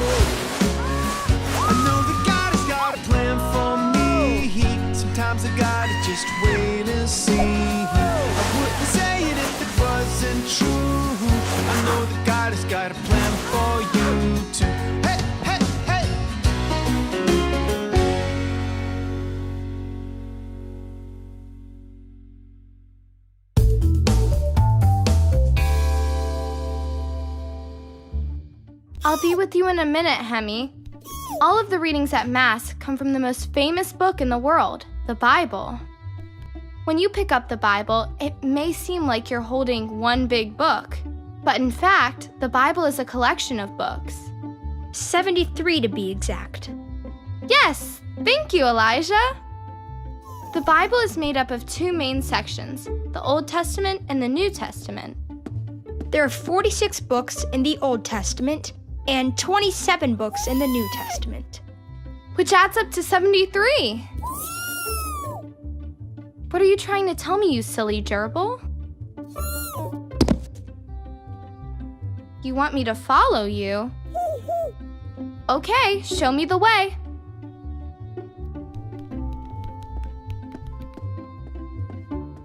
I know that God has got a plan for me. Sometimes I gotta just wait and see. I wouldn't say it if it wasn't true. I know that God has got a plan for you too. Hey, hey, hey! I'll be with you in a minute, Hemi. All of the readings at Mass come from the most famous book in the world, the Bible. When you pick up the Bible, it may seem like you're holding one big book, but in fact, the Bible is a collection of books. 73 to be exact. Yes, thank you, Elijah. The Bible is made up of two main sections, the Old Testament and the New Testament. There are 46 books in the Old Testament and 27 books in the New Testament. Which adds up to 73. What are you trying to tell me, you silly gerbil? You want me to follow you? Okay, show me the way.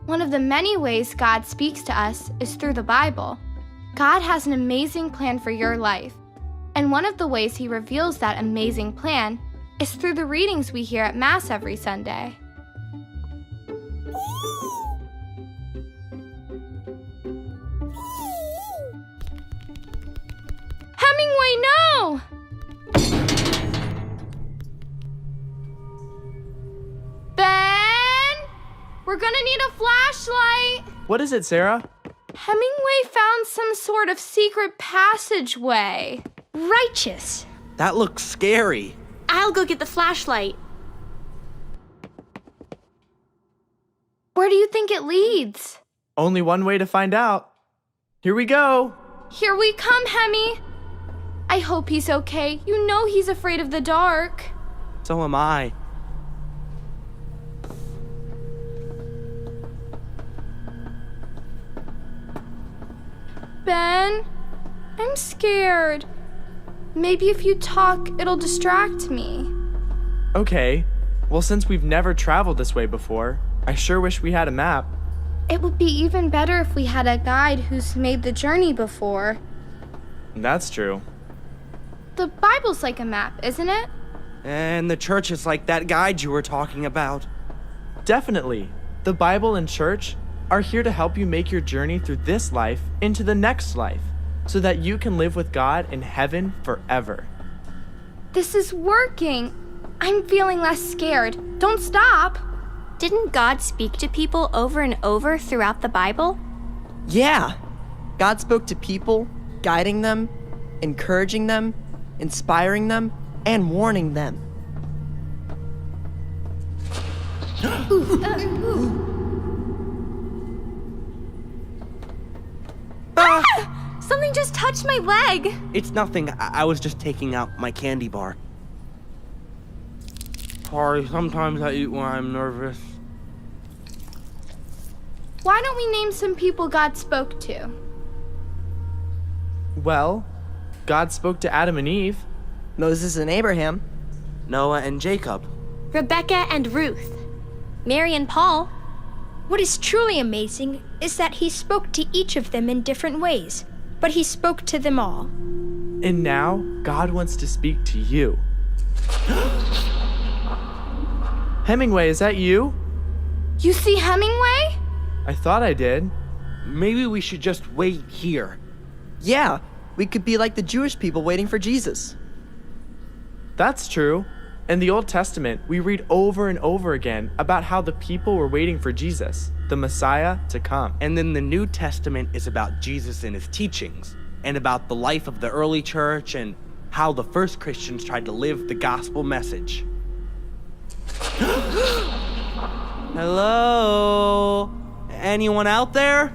One of the many ways God speaks to us is through the Bible. God has an amazing plan for your life. And one of the ways He reveals that amazing plan is through the readings we hear at Mass every Sunday. Hemingway, no! Ben! We're gonna need a flashlight! What is it, Sarah? Hemingway found some sort of secret passageway. Righteous. That looks scary. I'll go get the flashlight. Where do you think it leads? Only one way to find out. Here we go. Here we come, Hemi. I hope he's okay. You know he's afraid of the dark. So am I. Ben, I'm scared. Maybe if you talk, it'll distract me. Okay. Well, since we've never traveled this way before, I sure wish we had a map. It would be even better if we had a guide who's made the journey before. That's true. The Bible's like a map, isn't it? And the church is like that guide you were talking about. Definitely. The Bible and church are here to help you make your journey through this life into the next life, so that you can live with God in heaven forever. This is working. I'm feeling less scared. Don't stop. Didn't God speak to people over and over throughout the Bible? Yeah. God spoke to people, guiding them, encouraging them, inspiring them, and warning them. Something just touched my leg. It's nothing. I was just taking out my candy bar. Sorry, sometimes I eat when I'm nervous. Why don't we name some people God spoke to? Well, God spoke to Adam and Eve. Moses and Abraham. Noah and Jacob. Rebecca and Ruth. Mary and Paul. What is truly amazing is that He spoke to each of them in different ways, but He spoke to them all. And now, God wants to speak to you. Hemingway, is that you? You see Hemingway? I thought I did. Maybe we should just wait here. Yeah, we could be like the Jewish people waiting for Jesus. That's true. In the Old Testament, we read over and over again about how the people were waiting for Jesus, the Messiah, to come. And then the New Testament is about Jesus and His teachings, and about the life of the early church and how the first Christians tried to live the gospel message. Hello? Anyone out there?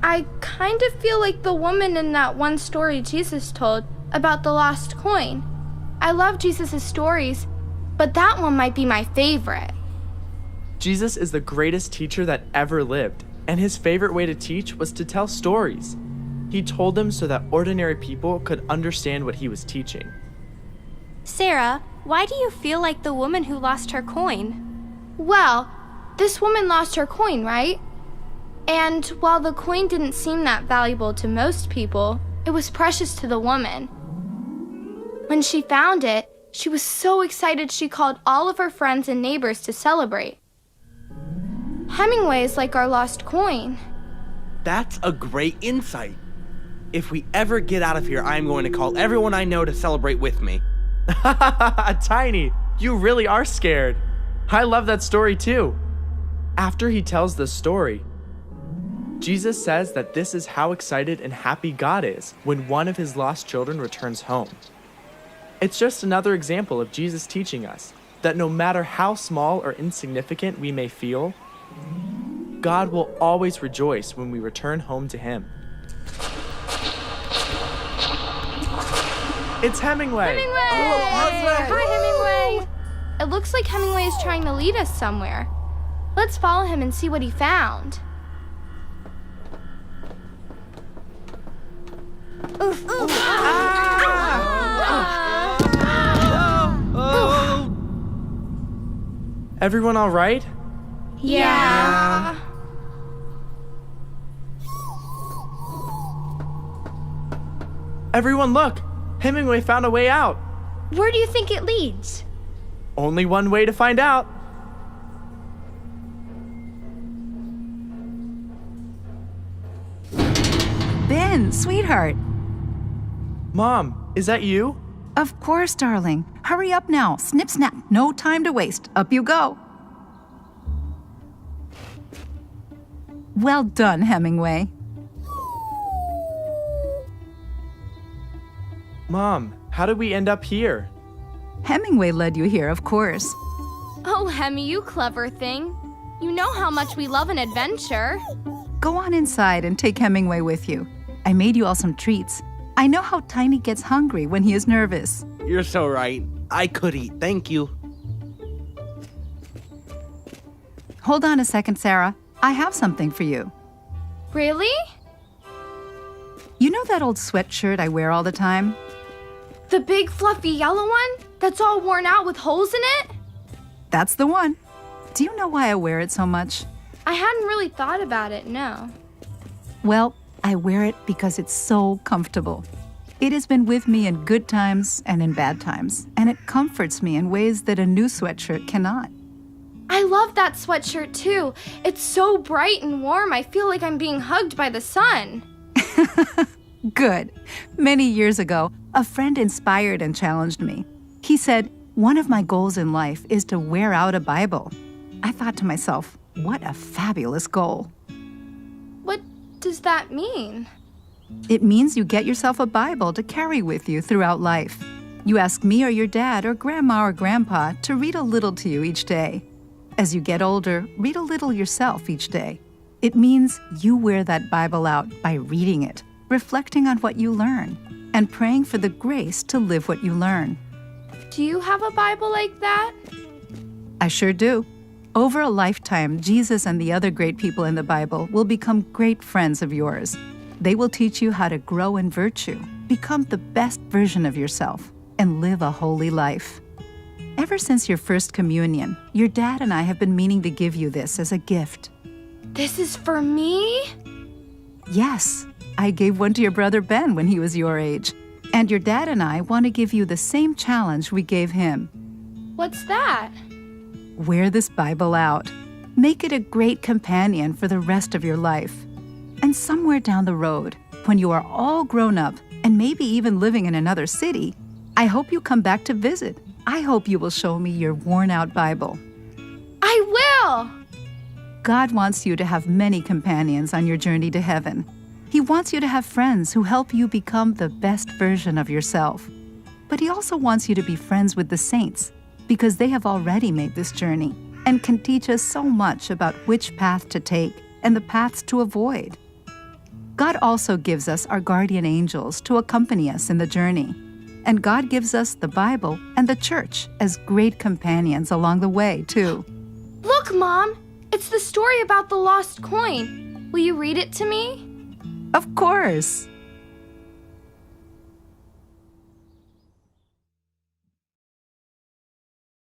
I kind of feel like the woman in that one story Jesus told about the lost coin. I love Jesus' stories, but that one might be my favorite. Jesus is the greatest teacher that ever lived, and His favorite way to teach was to tell stories. He told them so that ordinary people could understand what He was teaching. Sarah, why do you feel like the woman who lost her coin? Well, this woman lost her coin, right? And while the coin didn't seem that valuable to most people, it was precious to the woman. When she found it, she was so excited she called all of her friends and neighbors to celebrate. Hemingway is like our lost coin. That's a great insight. If we ever get out of here, I'm going to call everyone I know to celebrate with me. Tiny, you really are scared. I love that story too. After he tells the story, Jesus says that this is how excited and happy God is when one of his lost children returns home. It's just another example of Jesus teaching us that no matter how small or insignificant we may feel, God will always rejoice when we return home to him. It's Hemingway! Hi, Hemingway! It looks like Hemingway is trying to lead us somewhere. Let's follow him and see what he found. Everyone all right? Yeah. Everyone look! Hemingway found a way out. Where do you think it leads? Only one way to find out. Ben, sweetheart. Mom, is that you? Of course, darling. Hurry up now. Snip, snap. No time to waste. Up you go. Well done, Hemingway. Mom, how did we end up here? Hemingway led you here, of course. Oh, Hemi, you clever thing. You know how much we love an adventure. Go on inside and take Hemingway with you. I made you all some treats. I know how Tiny gets hungry when he is nervous. You're so right. I could eat, thank you. Hold on a second, Sarah. I have something for you. Really? You know that old sweatshirt I wear all the time? The big fluffy yellow one that's all worn out with holes in it? That's the one. Do you know why I wear it so much? I hadn't really thought about it, no. Well, I wear it because it's so comfortable. It has been with me in good times and in bad times, and it comforts me in ways that a new sweatshirt cannot. I love that sweatshirt too. It's so bright and warm, I feel like I'm being hugged by the sun. Good. Many years ago, a friend inspired and challenged me. He said, one of my goals in life is to wear out a Bible. I thought to myself, what a fabulous goal. What does that mean? It means you get yourself a Bible to carry with you throughout life. You ask me or your dad or grandma or grandpa to read a little to you each day. As you get older, read a little yourself each day. It means you wear that Bible out by reading it, reflecting on what you learn, and praying for the grace to live what you learn. Do you have a Bible like that? I sure do. Over a lifetime, Jesus and the other great people in the Bible will become great friends of yours. They will teach you how to grow in virtue, become the best version of yourself, and live a holy life. Ever since your first communion, your dad and I have been meaning to give you this as a gift. This is for me? Yes, I gave one to your brother Ben when he was your age. And your dad and I want to give you the same challenge we gave him. What's that? Wear this Bible out. Make it a great companion for the rest of your life. And somewhere down the road, when you are all grown up and maybe even living in another city, I hope you come back to visit. I hope you will show me your worn-out Bible. I will! God wants you to have many companions on your journey to heaven. He wants you to have friends who help you become the best version of yourself. But he also wants you to be friends with the saints, because they have already made this journey and can teach us so much about which path to take and the paths to avoid. God also gives us our guardian angels to accompany us in the journey. And God gives us the Bible and the church as great companions along the way, too. Look, Mom! It's the story about the lost coin. Will you read it to me? Of course.